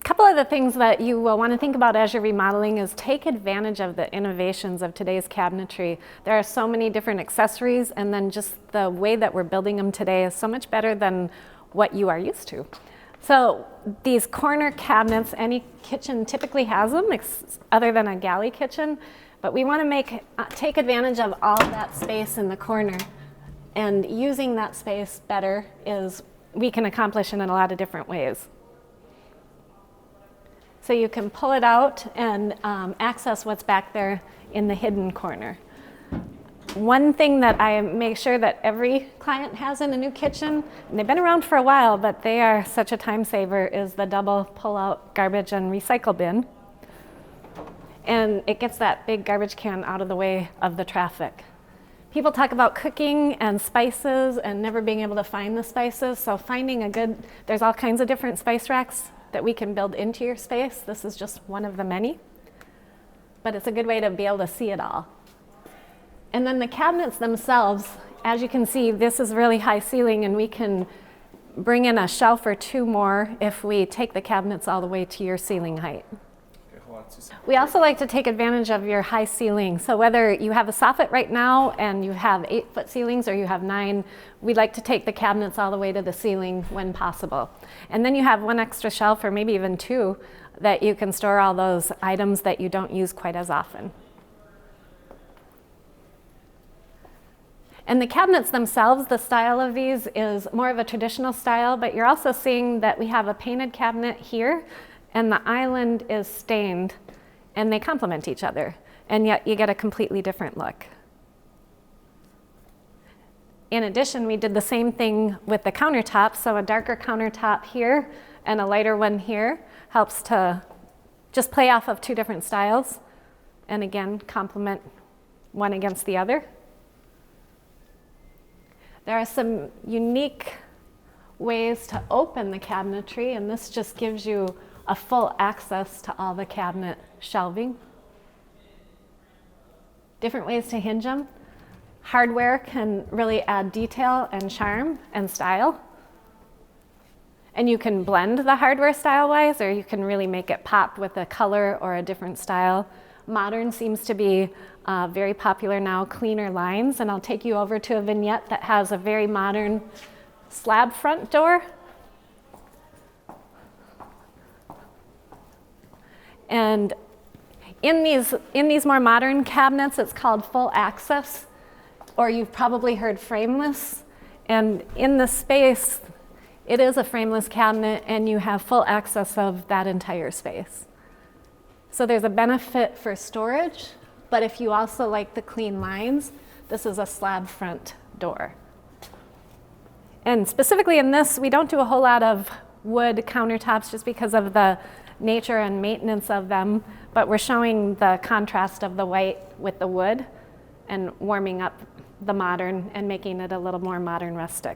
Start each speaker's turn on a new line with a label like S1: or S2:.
S1: couple of the things that you will want to think about as you're remodeling is take advantage of the innovations of today's cabinetry. There are so many different accessories, and then just the way that we're building them today is so much better than what you are used to. So these corner cabinets, any kitchen typically has them, other than a galley kitchen, but we want to take advantage of all that space in the corner. And using that space better is we can accomplish it in a lot of different ways. So you can pull it out and access what's back there in the hidden corner. One thing that I make sure that every client has in a new kitchen, and they've been around for a while, but they are such a time saver, is the double pull-out garbage and recycle bin. And it gets that big garbage can out of the way of the traffic. People talk about cooking and spices and never being able to find the spices, so finding there's all kinds of different spice racks that we can build into your space. This is just one of the many, but it's a good way to be able to see it all. And then the cabinets themselves, as you can see, this is really high ceiling, and we can bring in a shelf or two more if we take the cabinets all the way to your ceiling height. We also like to take advantage of your high ceiling. So whether you have a soffit right now and you have 8-foot ceilings or you have 9, we like to take the cabinets all the way to the ceiling when possible. And then you have one extra shelf, or maybe even 2, that you can store all those items that you don't use quite as often. And the cabinets themselves, the style of these is more of a traditional style, but you're also seeing that we have a painted cabinet here, and the island is stained, and they complement each other, and yet you get a completely different look. In addition, we did the same thing with the countertop, so a darker countertop here and a lighter one here helps to just play off of 2 different styles, and again, complement one against the other. There are some unique ways to open the cabinetry, and this just gives you a full access to all the cabinet shelving. Different ways to hinge them. Hardware can really add detail and charm and style. And you can blend the hardware style-wise, or you can really make it pop with a color or a different style. Modern seems to be very popular now, cleaner lines, and I'll take you over to a vignette that has a very modern slab front door. And in these more modern cabinets, it's called full access, or you've probably heard frameless. And in the space, it is a frameless cabinet, and you have full access of that entire space. So there's a benefit for storage, but if you also like the clean lines, this is a slab front door. And specifically in this, we don't do a whole lot of wood countertops just because of the nature and maintenance of them, but we're showing the contrast of the white with the wood and warming up the modern and making it a little more modern rustic.